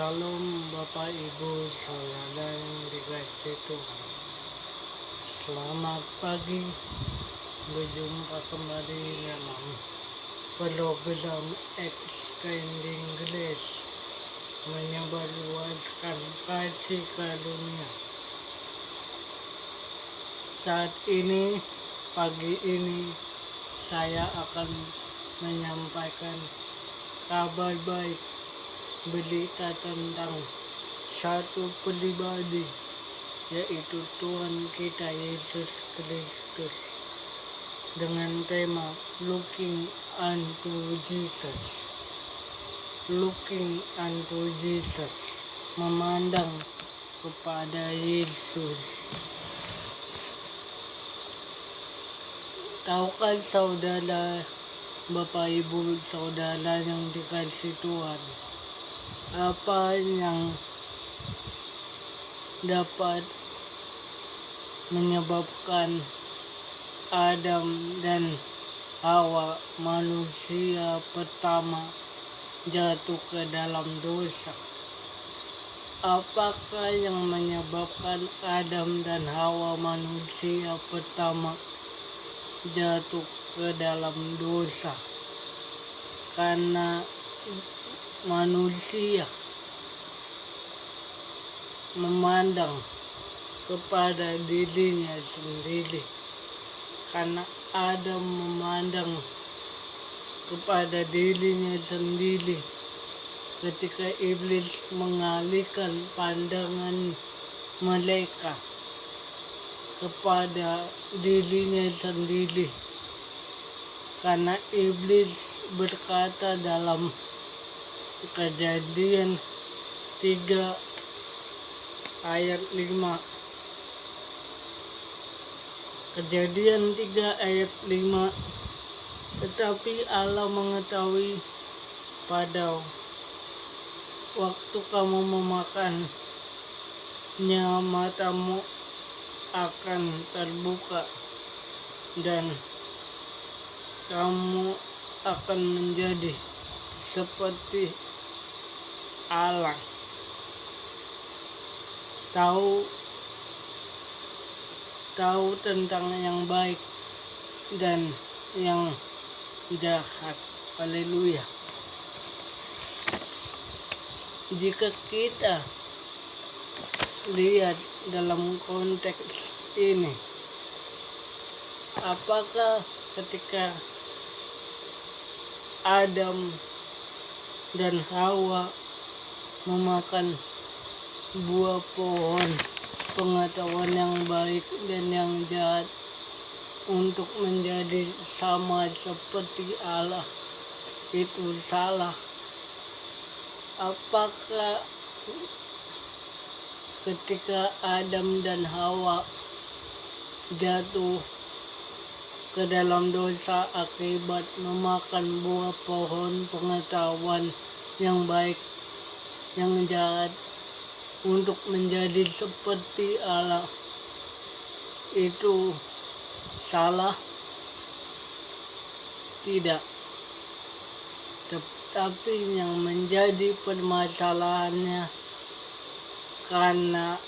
Salam Bapak Ibu Saudara yang dikasih Tuhan. Selamat pagi, berjumpa kembali dalam program Extending Grace, menyebarluaskan kasih karunia. Saat ini, pagi ini, saya akan menyampaikan kabar baik, berita tentang satu pribadi, yaitu Tuhan kita Yesus Kristus, dengan tema Looking unto Jesus. Looking unto Jesus, memandang kepada Yesus. Tahukah saudara, Bapak Ibu Saudara yang dikasih Tuhan, apa yang dapat menyebabkan Adam dan Hawa, manusia pertama, jatuh ke dalam dosa? Apakah yang menyebabkan Adam dan Hawa, manusia pertama, jatuh ke dalam dosa? Karena manusia memandang kepada dirinya sendiri. Karena Adam memandang kepada dirinya sendiri, ketika iblis mengalihkan pandangan mereka kepada dirinya sendiri. Karena iblis berkata dalam Kejadian 3 ayat 5. Kejadian 3 ayat 5. Tetapi Allah mengetahui pada waktu kamu memakannya, matamu akan terbuka dan kamu akan menjadi seperti Allah, tahu tentang yang baik dan yang jahat. Haleluya. Jika kita lihat dalam konteks ini, apakah ketika Adam dan Hawa memakan buah pohon pengetahuan yang baik dan yang jahat untuk menjadi sama seperti Allah, itu salah? Apakah ketika Adam dan Hawa jatuh ke dalam dosa akibat memakan buah pohon pengetahuan yang baik, yang jahat, untuk menjadi seperti Allah, itu salah? Tidak. Tetapi yang menjadi permasalahannya, karena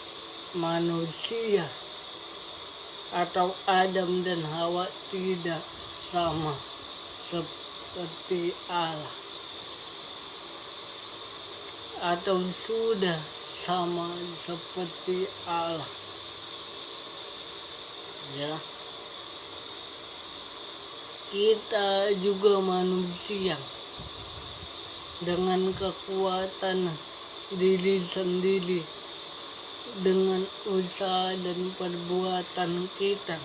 manusia atau Adam dan Hawa tidak sama seperti Allah, atau sudah sama seperti Allah. Ya, kita juga manusia dengan kekuatan diri sendiri, dengan usaha dan perbuatan kita,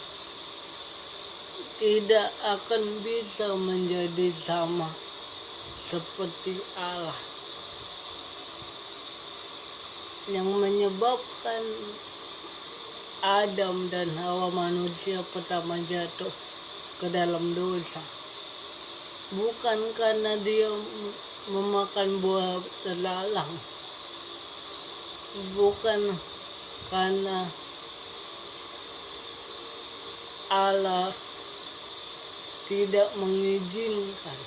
tidak akan bisa menjadi sama seperti Allah. Yang menyebabkan Adam dan Hawa, manusia pertama, jatuh ke dalam dosa bukan karena dia memakan buah terlarang, bukan karena Allah tidak mengizinkan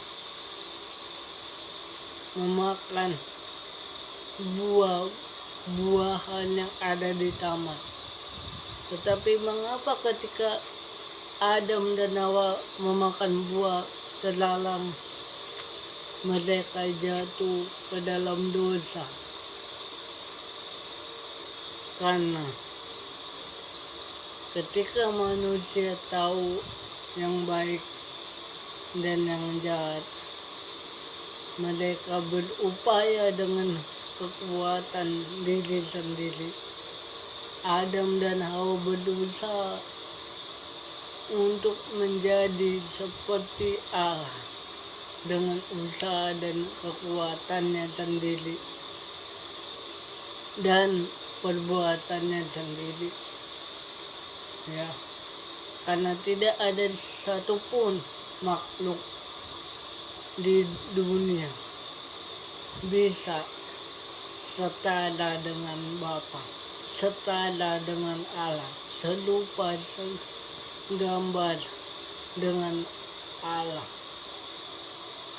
memakan buah-buahan yang ada di taman. Tetapi mengapa ketika Adam dan Hawa memakan buah ke dalam, mereka jatuh ke dalam dosa? Karena ketika manusia tahu yang baik dan yang jahat, mereka berupaya dengan kekuatan diri sendiri. Adam dan Hawa berusaha untuk menjadi seperti Allah dengan usaha dan kekuatannya sendiri dan perbuatannya sendiri. Ya, karena tidak ada satupun makhluk di dunia bisa setara dengan Bapa, setara dengan Allah, serupa segambar dengan Allah.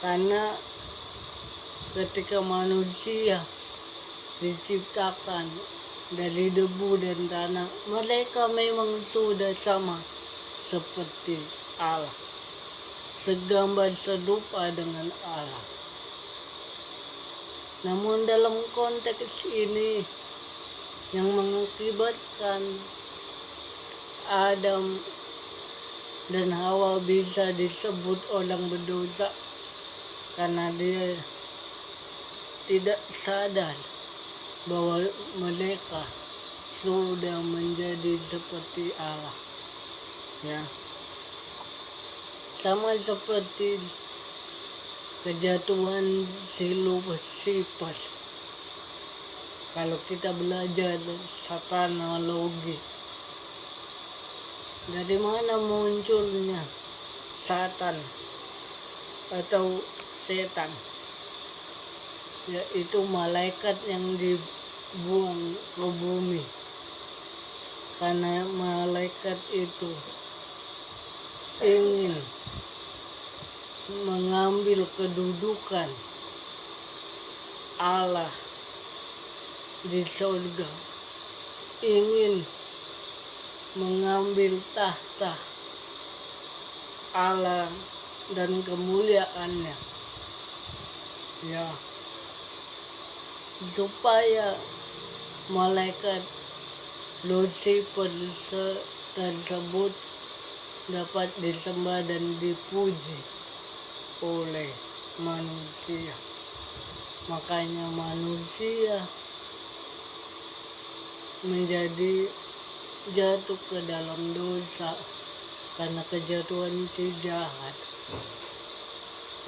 Karena ketika manusia diciptakan dari debu dan tanah, mereka memang sudah sama seperti Allah, segambar serupa dengan Allah. Namun dalam konteks ini yang mengakibatkan Adam dan Hawa bisa disebut orang berdosa karena dia tidak sadar bahwa mereka sudah menjadi seperti Allah. Ya, sama seperti kejatuhan si Lucifer. Kalau kita belajar satanologi, dari mana munculnya Satan atau setan? Yaitu malaikat yang dibuang ke bumi. Karena malaikat itu ingin mengambil kedudukan Allah di surga, ingin mengambil tahta Allah dan kemuliaannya. Ya, supaya malaikat Lucifer tersebut dapat disembah dan dipuji oleh manusia. Makanya manusia menjadi jatuh ke dalam dosa karena kejatuhan si jahat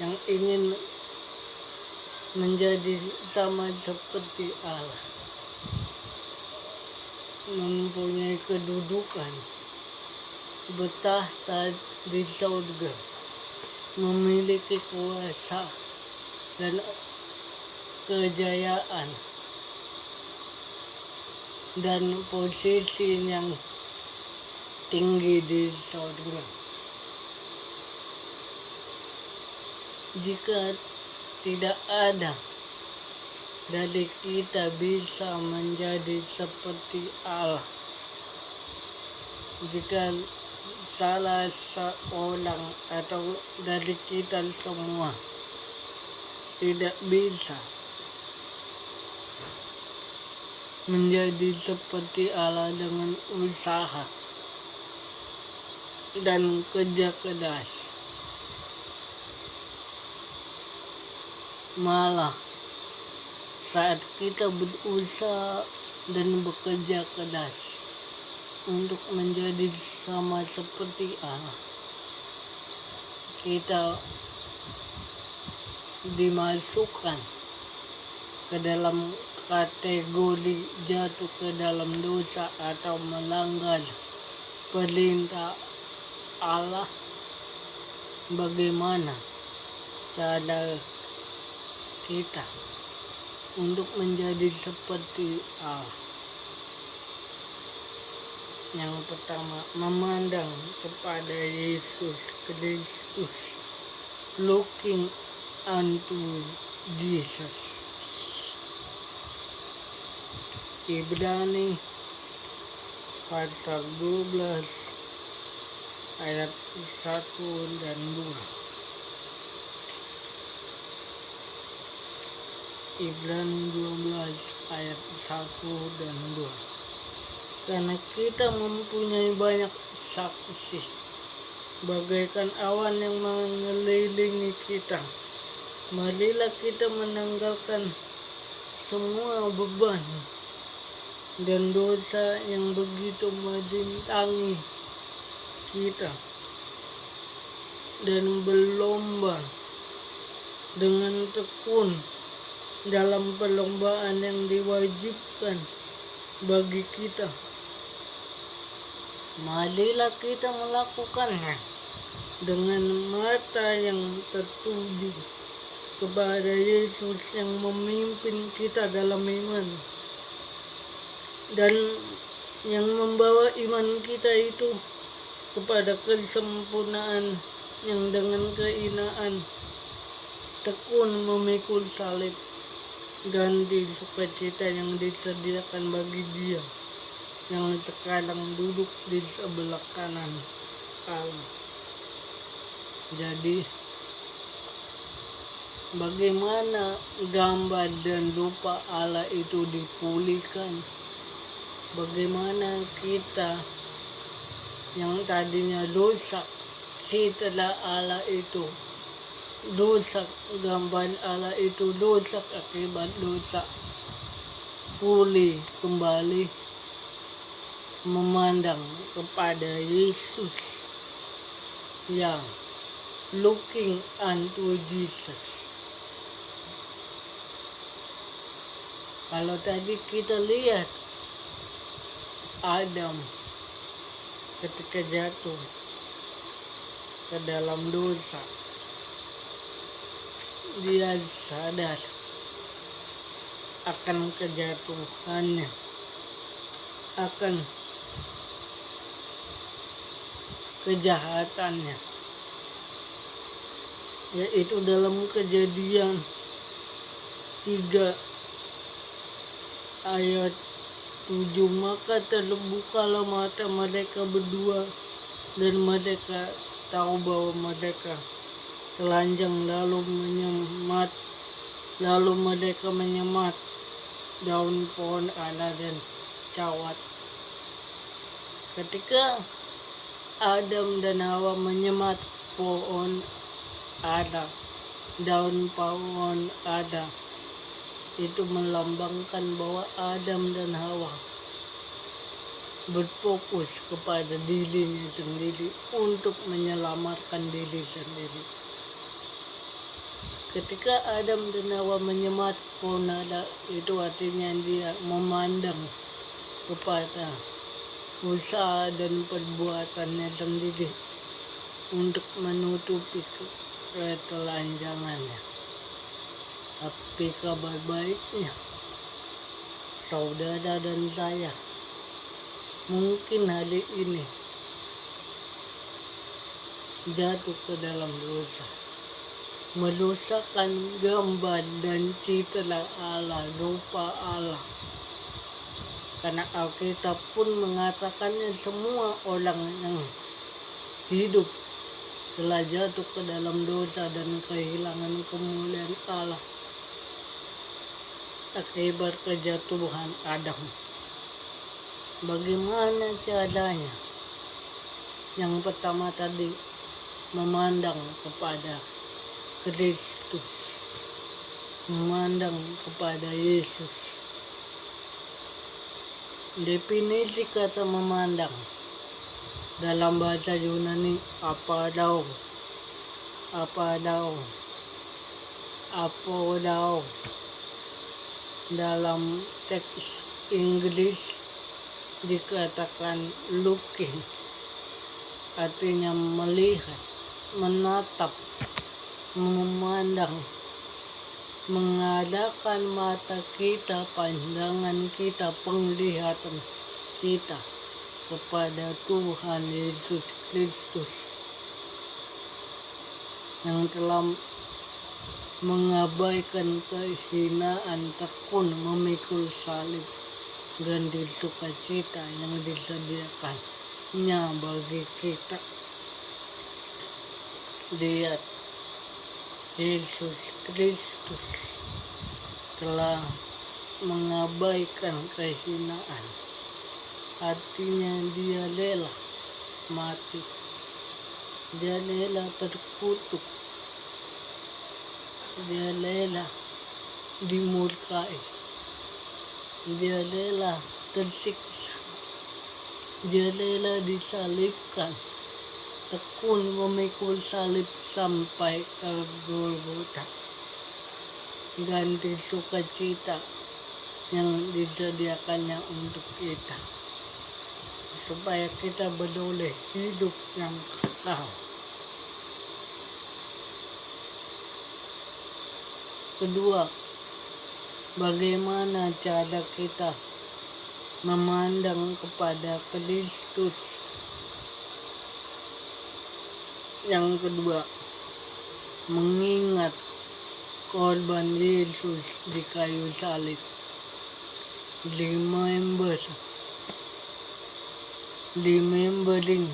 yang ingin menjadi sama seperti Allah, mempunyai kedudukan, bertahta di surga, memiliki kuasa dan kejayaan dan posisi yang tinggi di surga. Jika tidak ada dari kita bisa menjadi seperti Allah, jika salah seorang atau dari kita semua tidak bisa menjadi seperti Allah dengan usaha dan kerja keras, malah saat kita berusaha dan bekerja keras untuk menjadi sama seperti Allah, kita dimasukkan ke dalam kategori jatuh ke dalam dosa atau melanggar perintah Allah. Bagaimana cara kita untuk menjadi seperti Allah? Yang pertama, memandang kepada Yesus Kristus, looking unto Jesus. Ibrani pasal 12 ayat 1 dan 2. Ibrani 12 ayat 1 dan 2. Karena kita mempunyai banyak saksi, bagaikan awan yang mengelilingi kita, marilah kita menanggalkan semua beban dan dosa yang begitu merintangi kita, dan berlomba dengan tekun dalam perlombaan yang diwajibkan bagi kita. Marilah kita melakukannya dengan mata yang tertuju kepada Yesus yang memimpin kita dalam iman, dan yang membawa iman kita itu kepada kesempurnaan, yang dengan keinaan tekun memikul salib, ganti sukacita yang disediakan bagi Dia yang sekarang duduk di sebelah kanan Allah. Jadi bagaimana gambar dan rupa Allah itu dipulihkan? Bagaimana kita yang tadinya rusak setelah Allah itu rusak, gambar Allah itu rusak akibat dosa, pulih kembali memandang kepada Yesus, yang looking unto Jesus. Kalau tadi kita lihat Adam ketika jatuh ke dalam dosa, dia sadar akan kejatuhannya, akan kejahatannya, yaitu dalam Kejadian 3 ayat 7, maka terbukalah mata mereka berdua dan mereka tahu bahwa mereka telanjang, lalu mereka menyemat daun pohon ara dan cawat. Ketika Adam dan Hawa menyemat pohon ara, daun pohon ara, itu melambangkan bahwa Adam dan Hawa berfokus kepada dirinya sendiri untuk menyelamatkan diri sendiri. Ketika Adam dan Hawa menyemat pohon ara, itu artinya dia memandang kepada usaha dan perbuatannya sendiri untuk menutupi ketelanjangannya. Tapi kabar baiknya, saudara dan saya mungkin hari ini jatuh ke dalam dosa, merusakkan gambar dan citra Allah, rupa Allah. Karena Alkitab pun mengatakannya semua orang yang hidup telah jatuh ke dalam dosa dan kehilangan kemuliaan Allah akibat kejatuhan Adam. Bagaimana caranya? Yang pertama tadi, memandang kepada Kristus, memandang kepada Yesus. Definisi kata memandang dalam bahasa Yunani apadao, dalam teks Inggris dikatakan looking, artinya melihat, menatap, memandang, mengadakan mata kita, pandangan kita, penglihatan kita kepada Tuhan Yesus Kristus yang telah mengabaikan kehinaan, tekun memikul salib ganti sukacita yang disediakannya bagi kita. Lihat, Yesus Kristus telah mengabaikan kehinaan. Artinya dia rela mati. Dia rela terkutuk. Dia rela dimurkai. Dia rela tersiksa. Dia rela disalibkan. Tekun memikul salib sampai ke Golgota. Ganti sukacita yang disediakannya untuk kita, supaya kita beroleh hidup yang kekal. Kedua, bagaimana cara kita memandang kepada Kristus? Yang kedua, mengingat korban Yesus di kayu salib. Remembering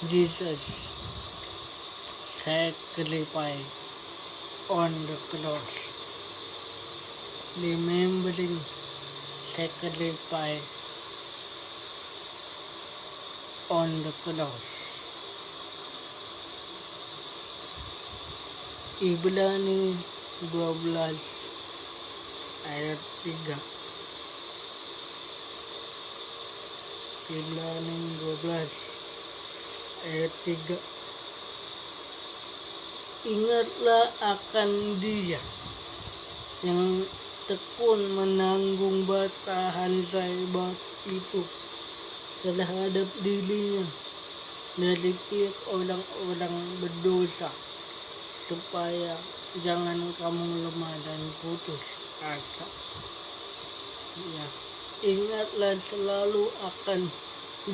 Jesus sacrifice on the cross. Remembering sacrifice on the cross. Ibrani 12 ayat 3. Ibrani 12 ayat 3. Ingatlah akan Dia yang tekun menanggung batahan salib itu terhadap dirinya dari pihak orang-orang berdosa, supaya jangan kamu lemah dan putus asa. Ya, ingatlah selalu akan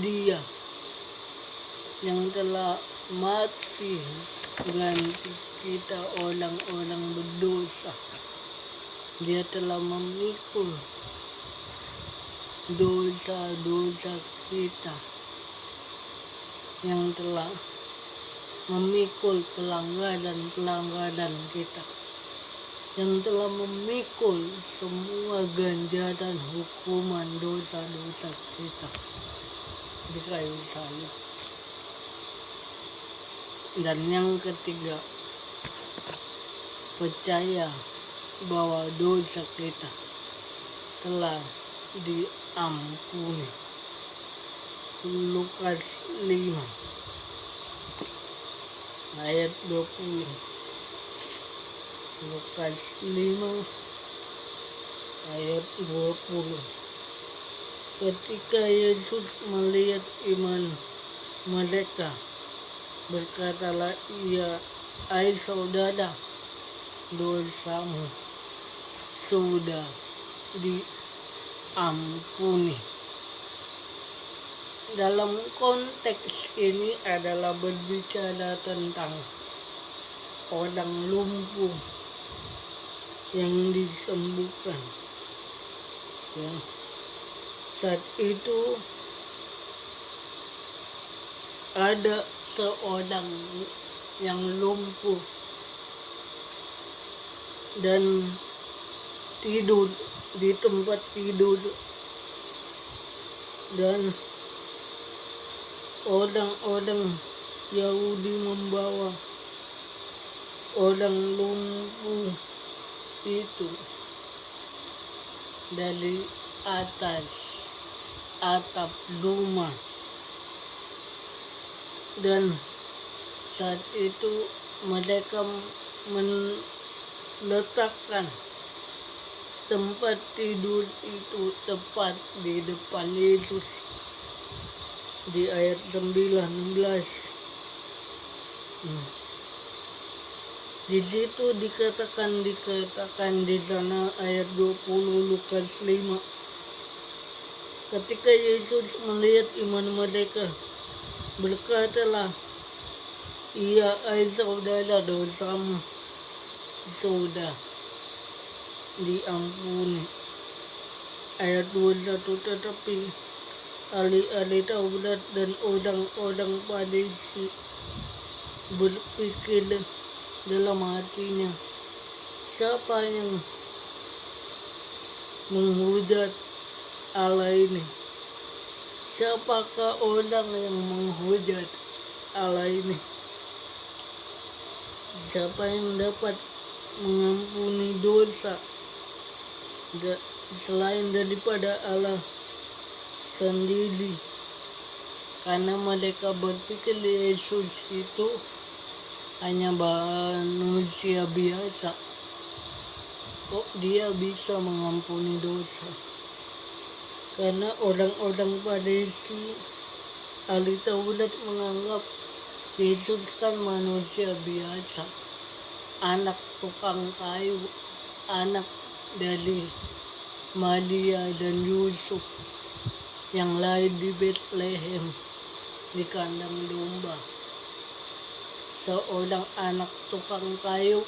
Dia yang telah mati ganti kita orang-orang berdosa. Dia telah memikul dosa-dosa kita, yang telah memikul pelanggaran kita, yang telah memikul semua ganjaran hukuman dosa-dosa kita di kayu salib. Dan yang ketiga, percaya bahwa dosa kita telah diampuni. Lukas 5 ayat 20. Lukas 5 ayat 20. Ketika Yesus melihat iman mereka, berkatalah Ia, "Hai saudara, dosamu sudah diampuni." Dalam konteks ini adalah berbicara tentang orang lumpuh yang disembuhkan. Ya. Saat itu ada seorang yang lumpuh dan tidur di tempat tidur, dan orang-orang Yahudi membawa orang lumpuh itu dari atas atap rumah, dan saat itu mereka meletakkan tempat tidur itu tepat di depan Yesus. Di ayat 19, di situ dikatakan di sana ayat 20 Lukas 5. Ketika Yesus melihat iman mereka, berkatalah Ia, "Hai saudara, dosamu sudah diampuni." ayat 21, tetapi ahli-ahli Taurat dan orang-orang Farisi berpikir dalam hatinya, siapa yang menghujat Allah ini? Siapakah orang yang menghujat Allah ini? Siapa yang dapat mengampuni dosa selain daripada Allah sendiri? Karena mereka berpikir Yesus itu hanya manusia biasa. Kok dia bisa mengampuni dosa? Karena orang-orang Farisi, ahli Taurat menganggap Yesus kan manusia biasa, anak tukang kayu, anak dari Maria dan Yusuf yang lahir di Bethlehem di kandang domba. Seorang anak tukang kayu,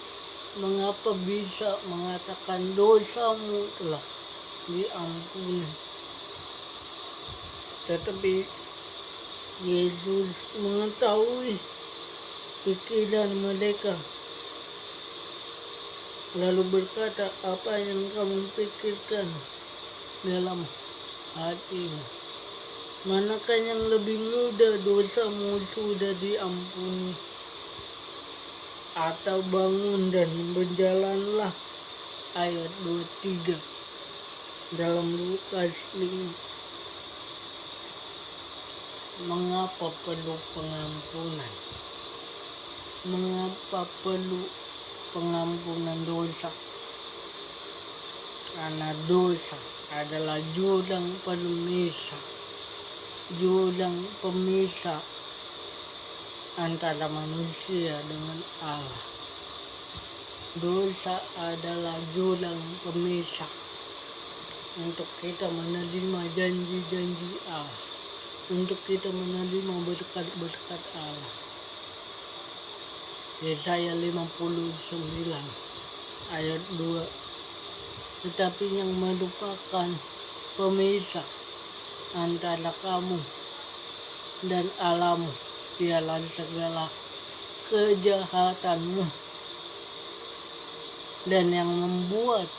mengapa bisa mengatakan dosamu telah diampuni? Tetapi Yesus mengetahui pikiran mereka, lalu berkata, apa yang kamu pikirkan dalam hatimu? Manakah yang lebih mudah, dosamu sudah diampuni, atau bangun dan berjalanlah? Ayat 23 dalam Lukas 5. Mengapa perlu pengampunan? Mengapa perlu pengampunan dosa? Karena dosa adalah jurang pemisah antara manusia dengan Allah. Dosa adalah jurang pemisah untuk kita menerima janji-janji Allah, untuk kita menerima berkat-berkat Allah. Yesaya 59 ayat 2. Tetapi yang merupakan pemisah antara kamu dan Allahmu ialah segala kejahatanmu, dan yang membuat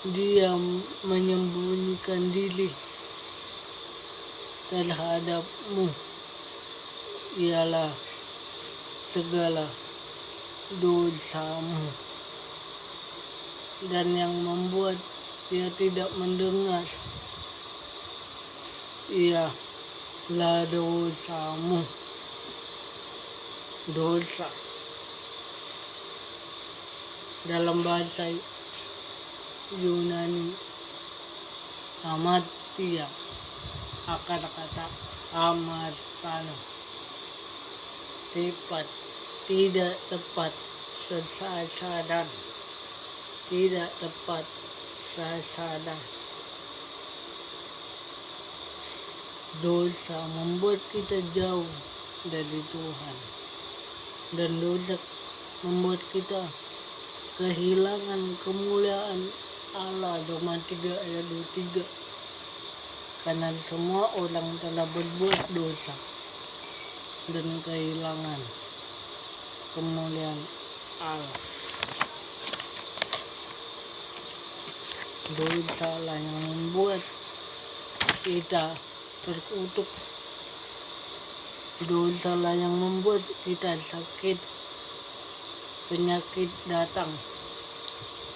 dia menyembunyikan diri terhadapmu ialah segala dosamu, dan yang membuat dia tidak mendengar ialah dosamu. Dosa dalam bahasa Yunani hamartia, akar kata hamartano, tidak tepat sasaran, tidak tepat sasaran. Dosa membuat kita jauh dari Tuhan, dan dosa membuat kita kehilangan kemuliaan Allah. Roma 3 ayat 23. Karena semua orang telah berbuat dosa dan kehilangan kemuliaan Allah. Dosa lah yang membuat kita terkutuk. Dosa lah yang membuat kita sakit, penyakit datang.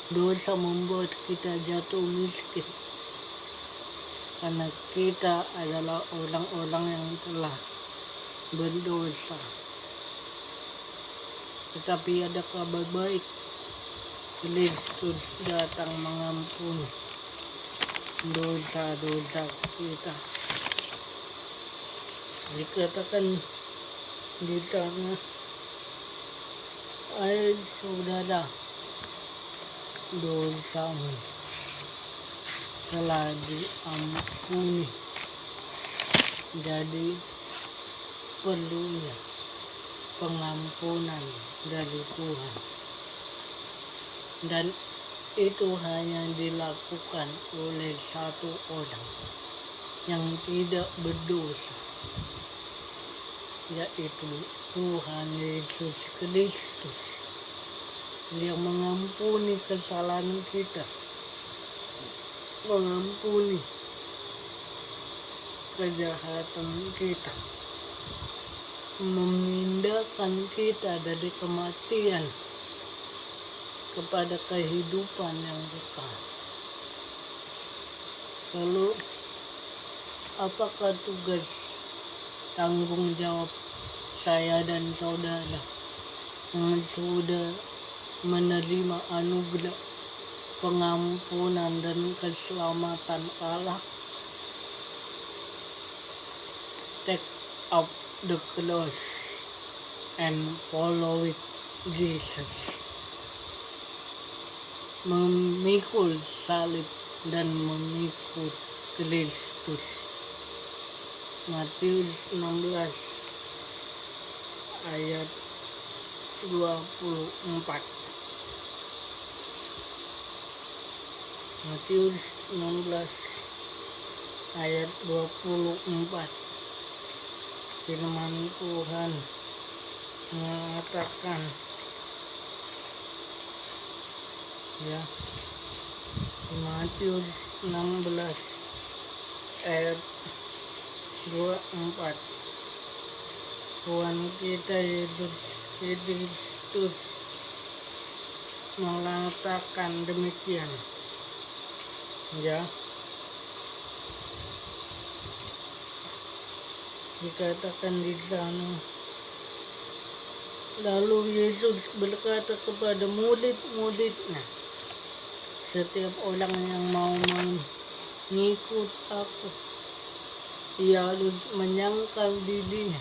Dosa membuat kita jatuh miskin, karena kita adalah orang-orang yang telah berdosa. Tetapi ada kabar baik, Kristus datang mengampuni dosa-dosa kita. Dikatakan di tanah air, saudara, dosamu telah diampuni. Jadi perlunya pengampunan dari Tuhan. Dan itu hanya dilakukan oleh satu orang yang tidak berdosa, yaitu Tuhan Yesus Kristus, yang mengampuni kesalahan kita, mengampuni kejahatan kita, memindahkan kita dari kematian kepada kehidupan yang kekal. Lalu, apakah tugas tanggung jawab saya dan saudara yang sudah menerima anugerah pengampunan dan keselamatan Allah? Take up the cross and follow with Jesus. Memikul salib dan mengikut Kristus. Matius 16 ayat 24. Matius 16 ayat 24. Firman Tuhan mengatakan, ya, Matius 16 ayat 24. Tuhan kita Yesus Kristus mengatakan demikian, ya. Dikatakan di sana, lalu Yesus berkata kepada murid-muridnya, setiap orang yang mau mengikut aku, ia harus menyangkal dirinya,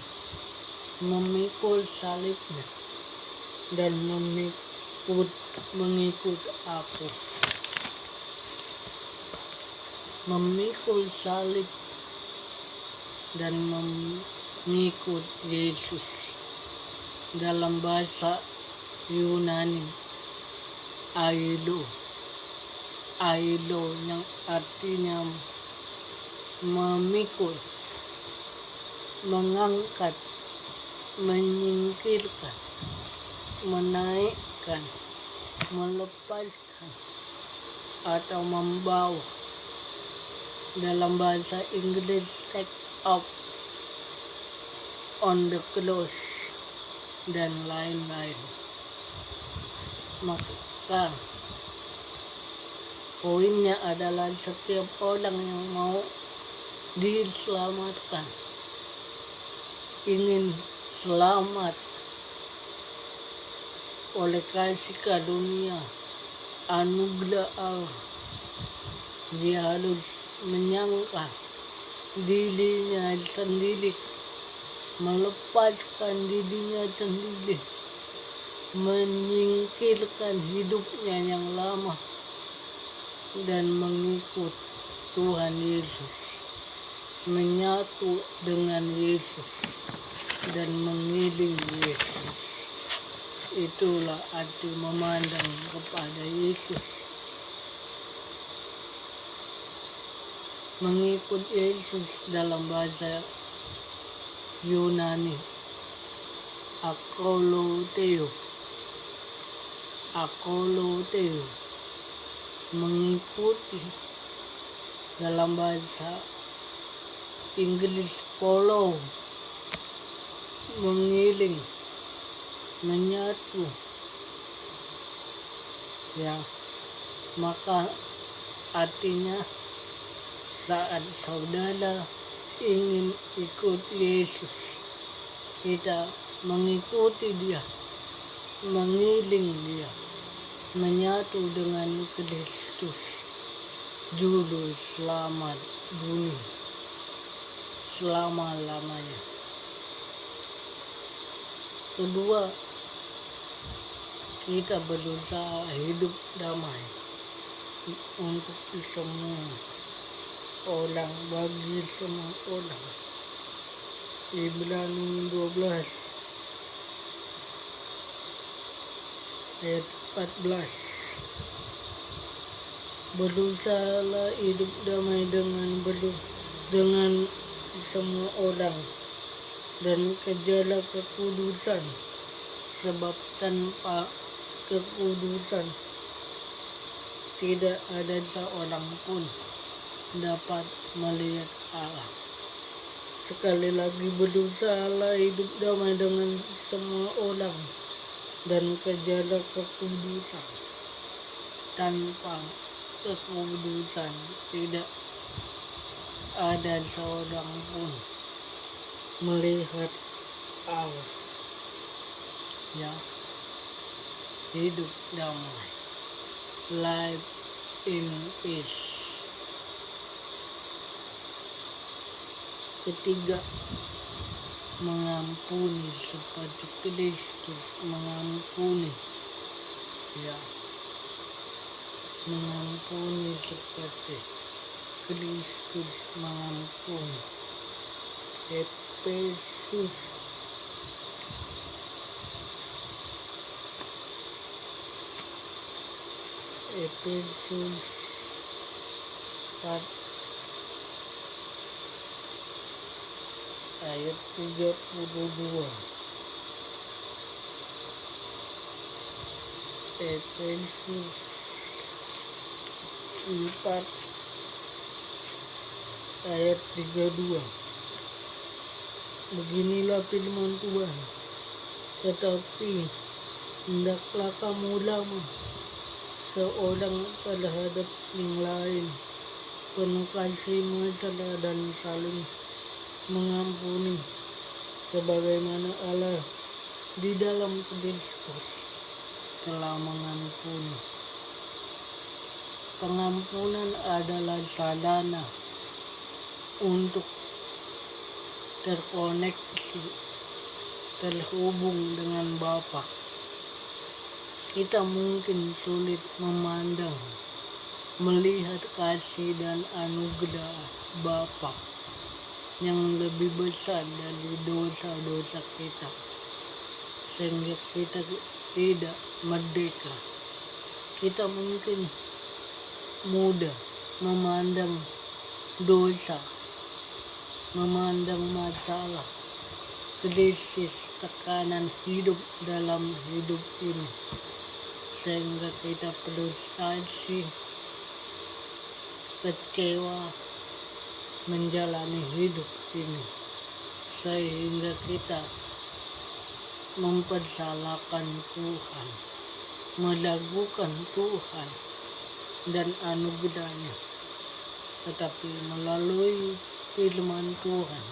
memikul salibnya, dan mengikut aku. Memikul salib dan mengikut Yesus dalam bahasa Yunani aido yang artinya memikul, mengangkat, menyingkirkan, menaikkan, melepaskan, atau membawa. Dalam bahasa Inggris, take up, on the cross, dan lain-lain. Maka poinnya adalah setiap orang yang mau diselamatkan, ingin selamat oleh kasih karunia anugerah Allah, dia harus menyangkal dirinya sendiri, melepaskan dirinya sendiri, menyingkirkan hidupnya yang lama, dan mengikut Tuhan Yesus, menyatu dengan Yesus, dan mengiring Yesus. Itulah arti memandang kepada Yesus. Mengikut Yesus dalam bahasa Yunani akoloteo, mengikuti. Dalam bahasa Inggris follow, mengiring, menyatu, ya. Maka artinya saat saudara ingin ikut Yesus, kita mengikuti dia, mengiring dia, menyatu dengan Kristus, juru selamat dunia selama-lamanya. Kedua, kita berusaha hidup damai untuk semua orang, bagi semua orang. Ibrani 12 ayat 14. berusahalah hidup damai dengan semua orang, dan kejarlah kekudusan, sebab tanpa kekudusan tidak ada seorang pun dapat melihat Allah. Sekali lagi, berusahalah hidup damai dengan semua orang, dan kejarlah kekudusan. Tanpa kekudusan tidak ada seorang pun melihat Allah. Ya, hidup damai, life in peace. Ketiga, mengampuni seperti Kristus mengampuni. Ya, mengampuni seperti Kristus mengampuni. Efesus Efesus 4 ayat 32. Efesus 4 ayat 32. Beginilah firman Tuhan, tetapi hendaklah kamu lama seorang terhadap yang lain, penuh kasih mengalah dan saling mengampuni, sebagaimana Allah di dalam Kristus telah mengampuni. Pengampunan adalah sarana untuk terkoneksi, terhubung dengan Bapa. Kita mungkin sulit melihat kasih dan anugerah Bapa yang lebih besar dari dosa-dosa kita, sehingga kita tidak merdeka. Kita mungkin mudah memandang dosa, memandang masalah, krisis, tekanan hidup dalam hidup ini, sehingga kita frustasi, kecewa menjalani hidup ini, sehingga kita mempersalahkan Tuhan, meragukan Tuhan dan anugerahnya. Tetapi melalui firman Tuhan,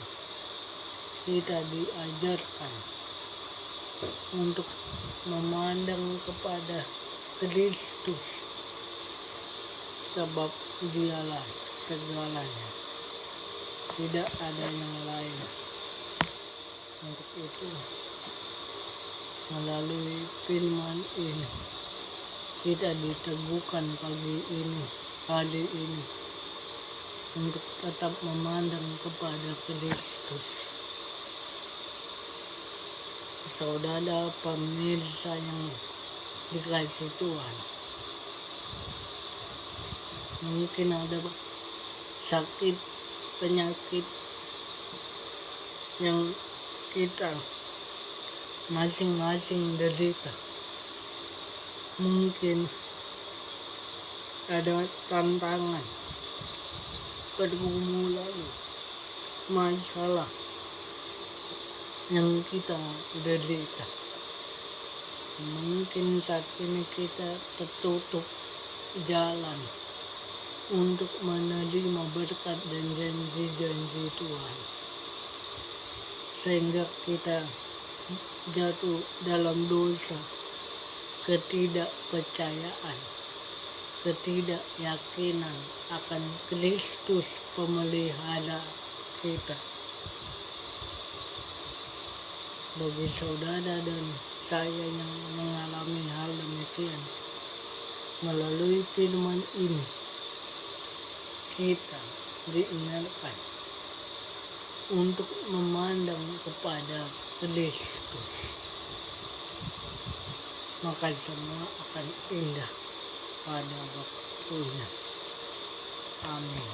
kita diajarkan untuk memandang kepada Kristus, sebab Dialah segalanya, tidak ada yang lain. Untuk itu, melalui firman ini, kita diteguhkan hari ini untuk tetap memandang kepada Kristus. Saudara pemirsa yang dikasihi Tuhan, mungkin ada sakit, penyakit yang kita masing-masing derita. Mungkin ada tantangan, pergumulan, masalah yang kita derita. Mungkin saat ini kita tertutup jalan untuk menerima berkat dan janji-janji Tuhan, sehingga kita jatuh dalam dosa, ketidakpercayaan, ketidakyakinan akan Kristus pemelihara kita. Bagi saudara dan saya yang mengalami hal demikian, melalui firman ini kita diingatkan untuk memandang kepada Kristus, maka semua akan indah pada waktunya. Amin.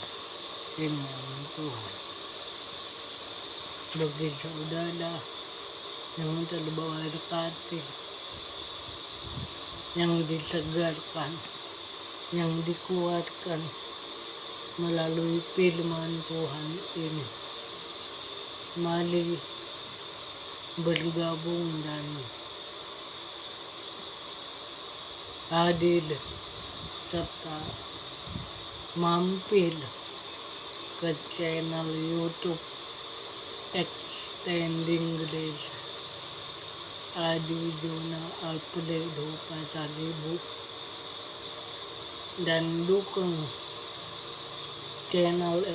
Firman Tuhan. Bagi saudara yang terbawa dekati, yang disegarkan, yang dikuatkan melalui firman Tuhan ini, mari bergabung dan hadir serta mampir ke channel YouTube Extending Grace Adi Jona Alfredo Pasaribu dan dukung channel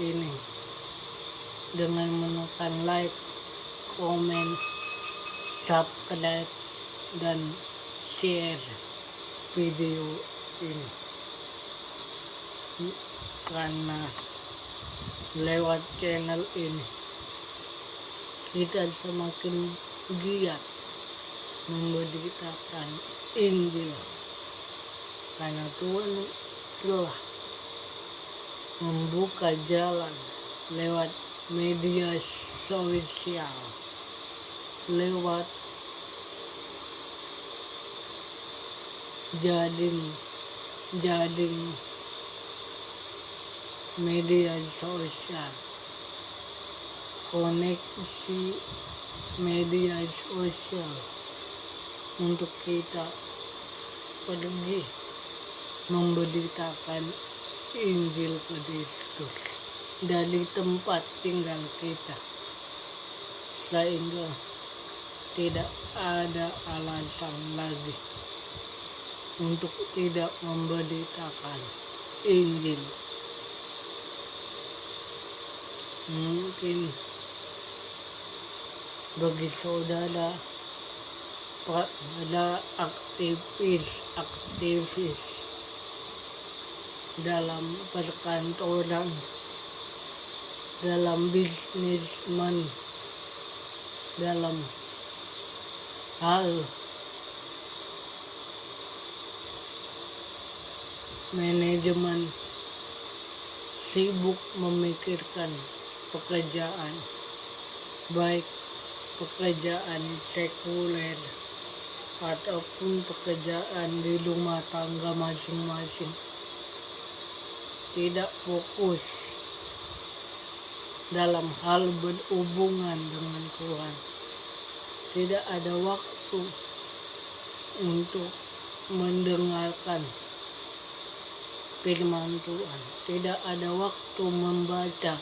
ini dengan menekan like, komen, subscribe, dan share video ini, karena lewat channel ini kita semakin giat memberitakan Injil, karena Tuhan telah membuka jalan lewat media sosial, lewat jaring media sosial, koneksi media sosial untuk kita pergi memberitakan Injil Kristus dari tempat tinggal kita, sehingga tidak ada alasan lagi untuk tidak memberitakan Injil. Mungkin bagi saudara pada aktivis dalam perkantoran, dalam bisnismen, dalam hal manajemen, sibuk memikirkan pekerjaan, baik pekerjaan sekuler ataupun pekerjaan di rumah tangga masing-masing, tidak fokus dalam hal berhubungan dengan Tuhan, tidak ada waktu untuk mendengarkan firman Tuhan, tidak ada waktu membaca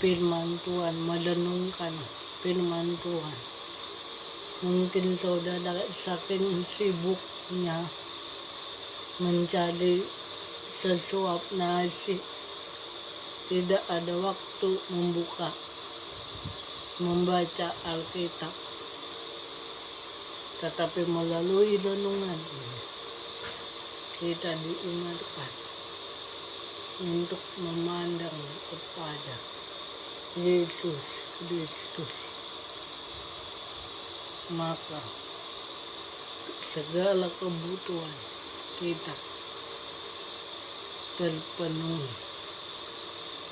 firman Tuhan, merenungkan firman Tuhan. Mungkin saudara saking sibuknya mencari sesuap nasi, tidak ada waktu membaca Alkitab. Tetapi melalui renungan ini, kita diingatkan untuk memandang kepada Yesus Kristus, maka segala kebutuhan kita terpenuhi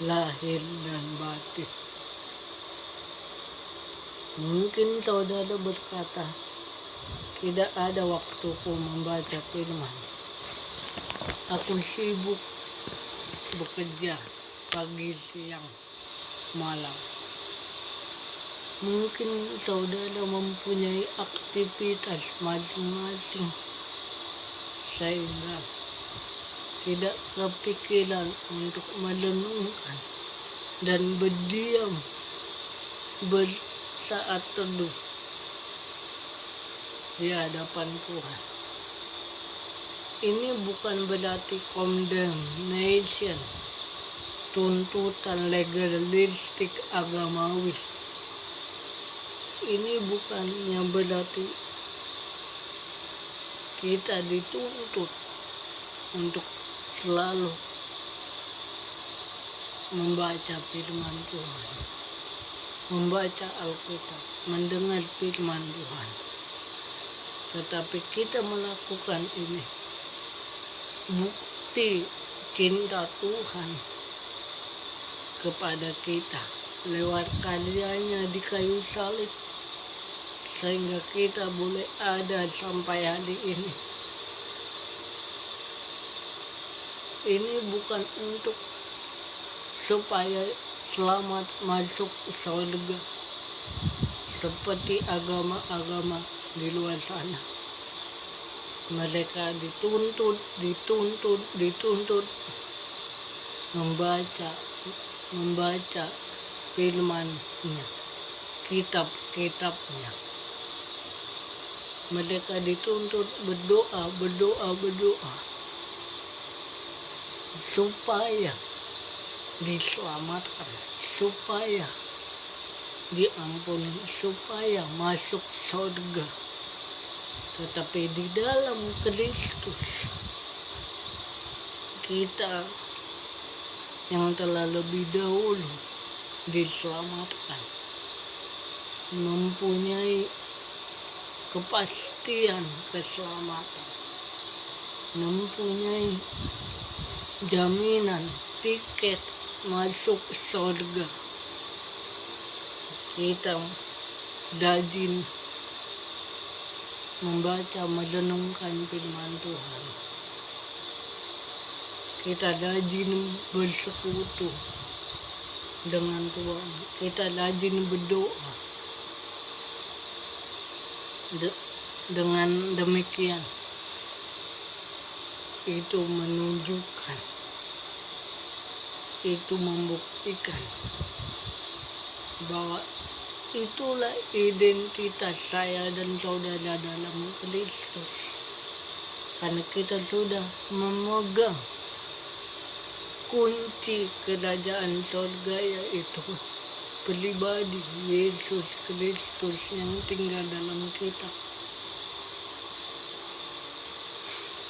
lahir dan batin. Mungkin saudara berkata, tidak ada waktuku membaca firman. Aku sibuk bekerja pagi, siang, malam. Mungkin saudara mempunyai aktivitas masing-masing sehingga tidak kepikiran untuk merenungkan dan berdiam bersaat teduh di hadapan Tuhan. Ini bukan berarti condemnation, tuntutan legalistik agamawi. Ini bukannya berarti kita dituntut untuk selalu membaca firman Tuhan, membaca Alkitab, mendengar firman Tuhan. Tetapi kita melakukan ini, bukti cinta Tuhan kepada kita lewat karyanya di kayu salib, sehingga kita boleh ada sampai hari ini. Ini bukan untuk supaya selamat masuk surga seperti agama-agama di luar sana. Mereka dituntut membaca firman-Nya, kitab-kitabnya. Mereka dituntut berdoa supaya diselamatkan, supaya diampuni, supaya masuk surga. Tetapi di dalam Kristus, kita yang telah lebih dahulu diselamatkan, mempunyai kepastian keselamatan, mempunyai jaminan tiket masuk surga. Kita rajin membaca, merenungkan firman Tuhan. Kita rajin bersekutu dengan Tuhan. Kita rajin berdoa. Dengan demikian, itu menunjukkan, itu membuktikan bahwa itulah identitas saya dan saudara dalam Kristus. Karena kita sudah memegang kunci kerajaan surga, yaitu pribadi Yesus Kristus yang tinggal dalam kita.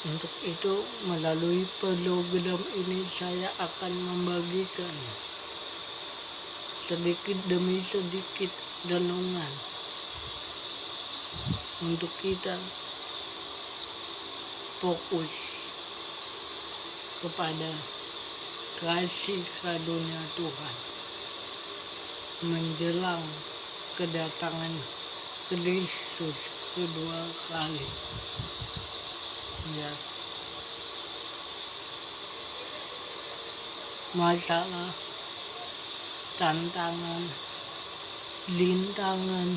Untuk itu, melalui program ini saya akan membagikan sedikit demi sedikit renungan untuk kita fokus kepada kasih karunia Tuhan menjelang kedatangan Kristus kedua kali. Ya, masalah, tantangan, rintangan,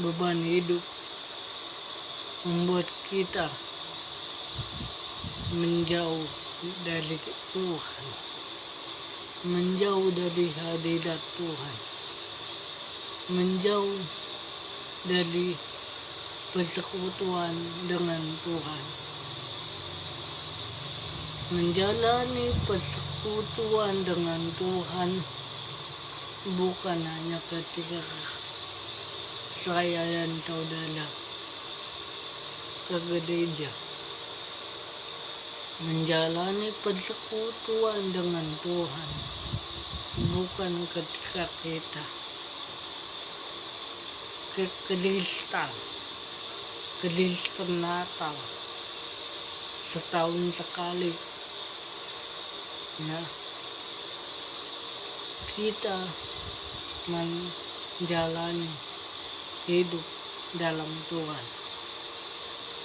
beban hidup membuat kita menjauh dari Tuhan, menjauh dari hadirat Tuhan, menjauh dari persekutuan dengan Tuhan. Menjalani persekutuan dengan Tuhan bukan hanya ketika saya dan saudara ke gereja. Menjalani persekutuan dengan Tuhan bukan ketika kita ke Kristen Natal setahun sekali. Ya, kita menjalani hidup dalam Tuhan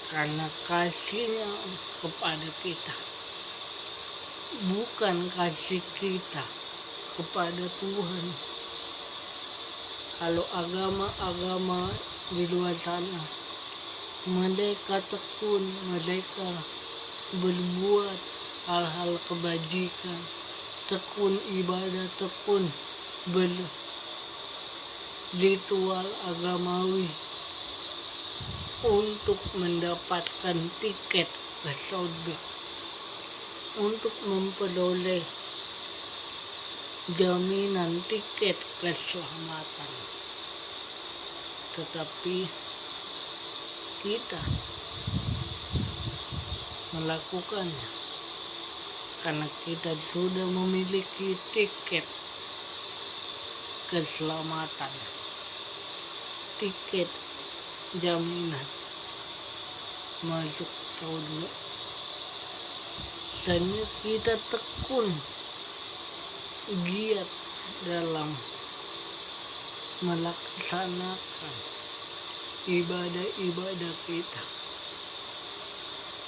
karena kasih-Nya kepada kita, bukan kasih kita kepada Tuhan. Kalau agama-agama di luar sana, mereka tekun, mereka berbuat hal-hal kebajikan, tekun ibadah, tekun berritual agamawi untuk mendapatkan tiket ke surga, untuk memperoleh jaminan tiket keselamatan. Tetapi kita melakukannya karena kita sudah memiliki tiket keselamatan, tiket jaminan masuk surga. Bahwasanya kita tekun giat dalam melaksanakan ibadah-ibadah kita.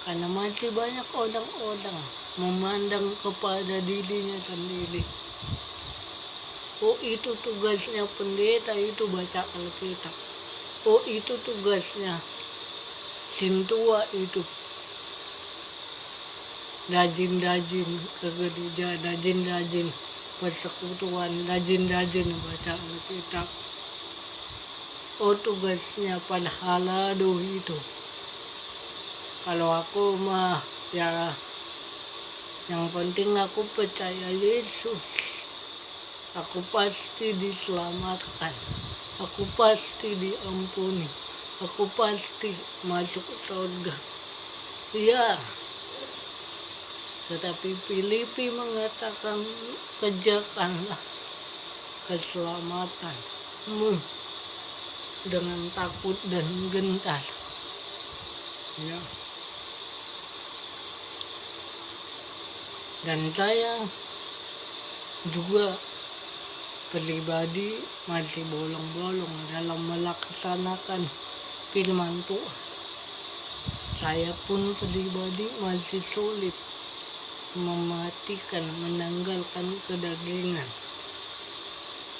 Karena masih banyak orang-orang memandang kepada dirinya sendiri. Oh, itu tugasnya pendeta, itu baca Alkitab. Oh, itu tugasnya sintua, itu rajin-rajin ke gereja, rajin-rajin persekutuan, rajin-rajin baca Alkitab. Oh, tugasnya Panhalado itu. Kalau aku mah ya yang penting aku percaya Yesus. Aku pasti diselamatkan. Aku pasti diampuni. Aku pasti masuk surga. Ya. Tetapi Filipi mengatakan, kerjakanlah keselamatanmu dengan takut dan gentar. Ya. Dan saya juga pribadi masih bolong-bolong dalam melaksanakan firman Tuhan. Saya pun pribadi masih sulit mematikan, menanggalkan kedagingan.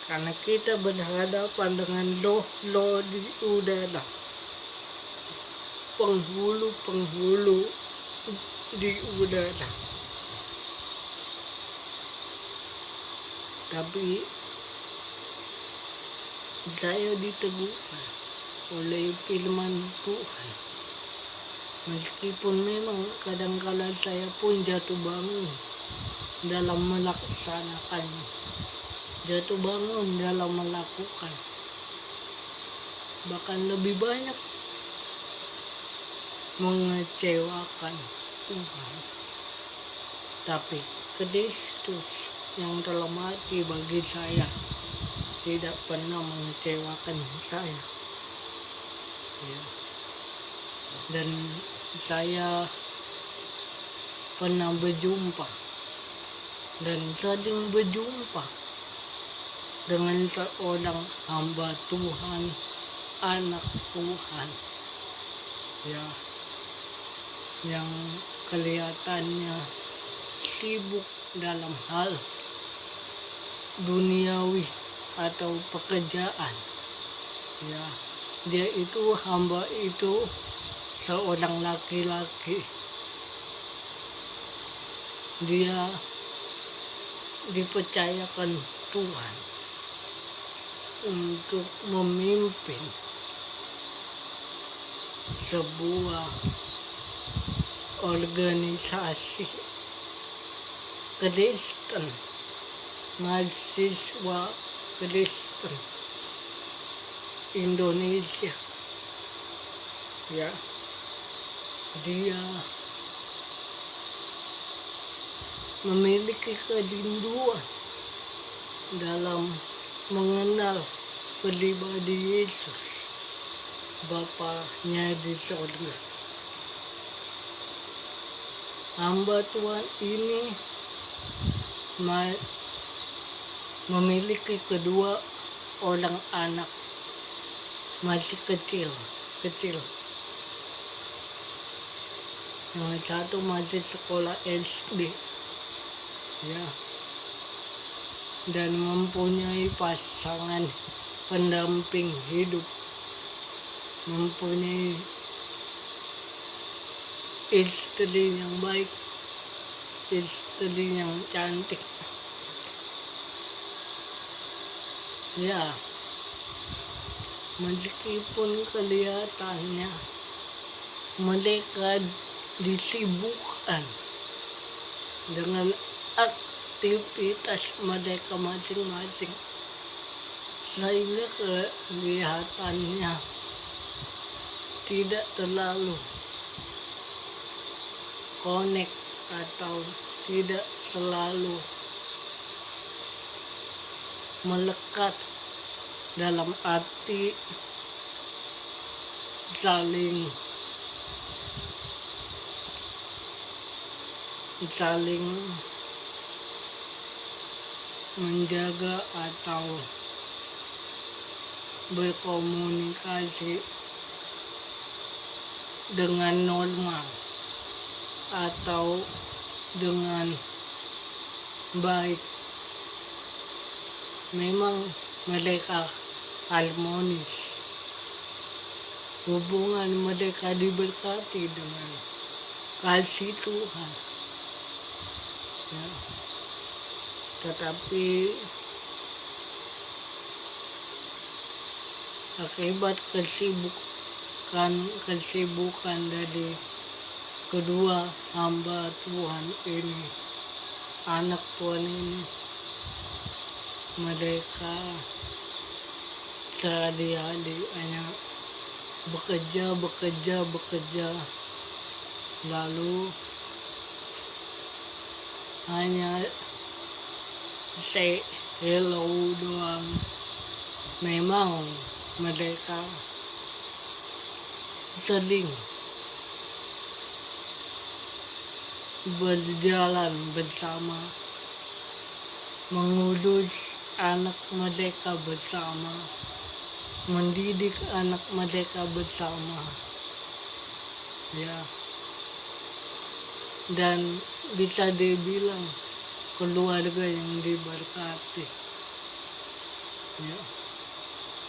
Karena kita berhadapan dengan loh-loh di udara, penghulu-penghulu di udara. Tapi saya diteguhkan oleh firman Tuhan. Meskipun memang kadang-kala saya pun jatuh bangun dalam melaksanakannya, jatuh bangun dalam melakukan, bahkan lebih banyak mengecewakan Tuhan. Tapi Kristus yang telah mati bagi saya tidak pernah mengecewakan saya. Ya. Dan saya pernah berjumpa dan sering berjumpa dengan seorang hamba Tuhan, anak Tuhan, ya, yang kelihatannya sibuk dalam hal duniawi atau pekerjaan. Ya, dia itu, hamba itu seorang laki-laki. Dia dipercayakan Tuhan untuk memimpin sebuah organisasi Kristen, mahasiswa Kristen Indonesia. Ya, dia memiliki kerinduan dalam mengenal pribadi Yesus, Bapaknya di sorga. Hamba Tuhan ini memiliki kedua orang anak masih kecil. Yang satu masih sekolah SD, ya, dan mempunyai pasangan pendamping hidup, mempunyai istri yang baik, istri yang cantik. Ya, meskipun kelihatannya mereka disibukkan dengan aktivitas mereka masing-masing, sehingga kelihatannya tidak terlalu connect atau tidak selalu melekat dalam arti saling saling menjaga atau berkomunikasi dengan normal atau dengan baik. Memang mereka harmonis. Hubungan mereka diberkati dengan kasih Tuhan. Ya. Tetapi akibat kesibukan dari kedua hamba Tuhan ini, anak Tuhan ini, mereka sehari-hari hanya bekerja, lalu hanya say hello doang. Memang mereka sering berjalan bersama, mengurus anak mereka bersama, mendidik anak mereka bersama, ya. Dan bisa dibilang keluarga yang diberkati, ya.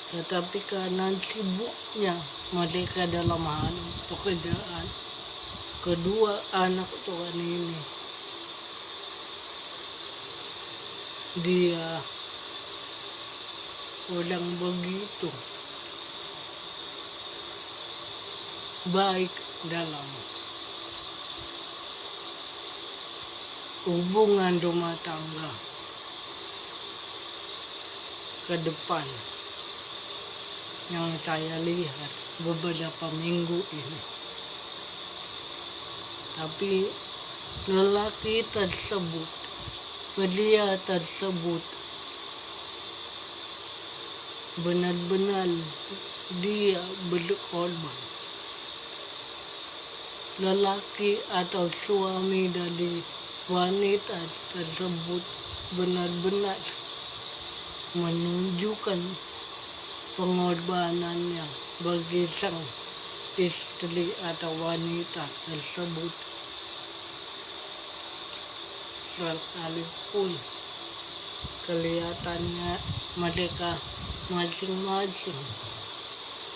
Tetapi karena sibuknya mereka dalam hal pekerjaan, kedua anak Tuhan ini, dia orang begitu baik dalam hubungan rumah tangga ke depan yang saya lihat beberapa minggu ini. Tapi lelaki tersebut, pria tersebut, benar-benar dia berkorban. Lelaki atau suami dari wanita tersebut benar-benar menunjukkan pengorbanannya bagi sang istri atau wanita tersebut, sekalipun kelihatannya mereka masing-masing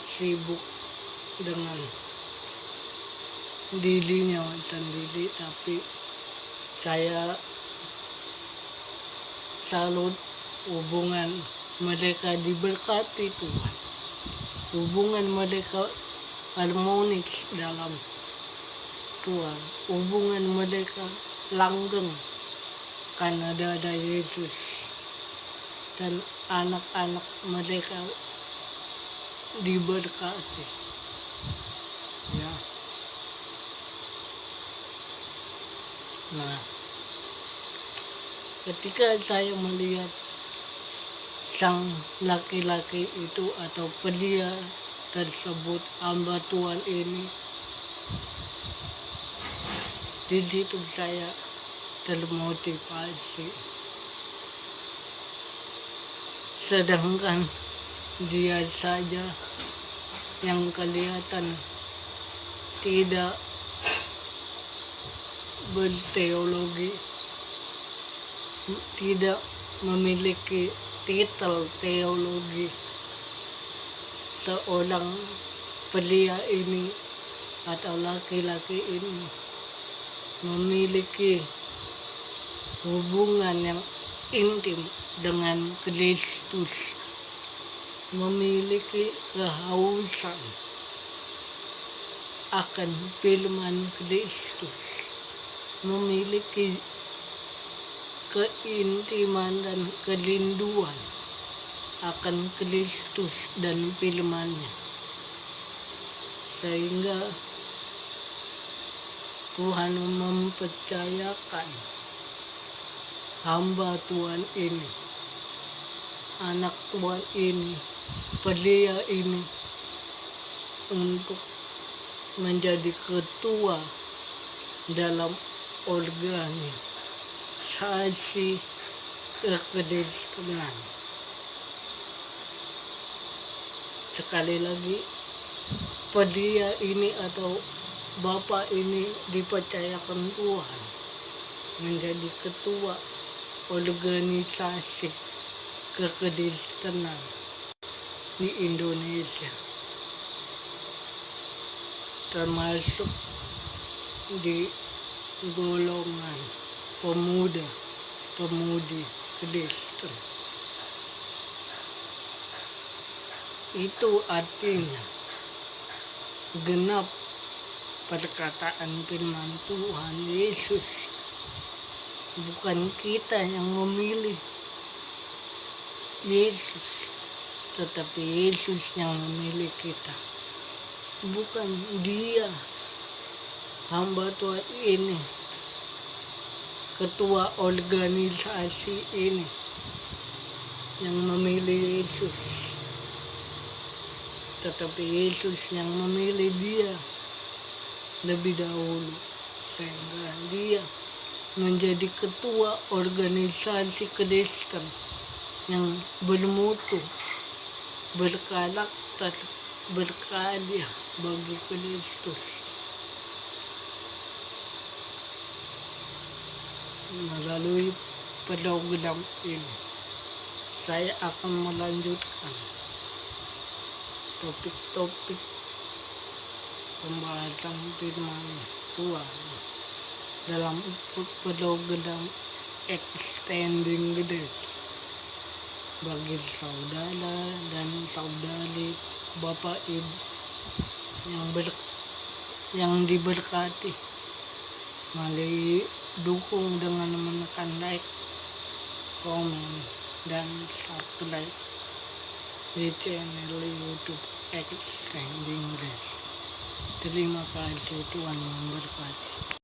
sibuk dengan dirinya sendiri. Tapi saya salut hubungan mereka diberkati Tuhan. Hubungan mereka harmonis dalam Tuhan. Hubungan mereka langgeng karena darah Yesus. Dan anak-anak mereka diberkati. Ya. Nah, ketika saya melihat sang laki-laki itu atau pria tersebut, hamba Tuhan ini, di situ saya termotivasi. Sedangkan dia saja yang kelihatan tidak berteologi, tidak memiliki titel teologi, seorang pria ini atau laki-laki ini memiliki hubungan yang intim dengan Kristus, memiliki kehausan akan firman Kristus, memiliki keintiman dan kerinduan akan Kristus dan firman-Nya, sehingga Tuhan mempercayakan hamba Tuhan ini, anak Tuhan ini, pria ini, untuk menjadi ketua dalam organisasi kekristenan. Sekali lagi, pria ini atau bapak ini dipercayakan Tuhan menjadi ketua organisasi kekristenan di Indonesia, termasuk di golongan pemuda-pemudi Kristen. Itu artinya genap perkataan firman Tuhan Yesus. Bukan kita yang memilih Yesus, tetapi Yesus yang memilih kita. Bukan dia, hamba Tuhan ini, ketua organisasi ini, yang memilih Yesus, tetapi Yesus yang memilih dia lebih dahulu, sehingga dia menjadi ketua organisasi Kristen yang bermutu, berkarakter, berkarya bagi Kristus. Melalui program ini, saya akan melanjutkan topik-topik pembahasan firman Tuhan dalam program Extending Grace bagi saudara dan saudari, Bapak Ibu yang diberkati. Mari dukung dengan menekan like, komen, dan subscribe di channel YouTube Extending Grace. Terima kasih, Tuhan memberkati.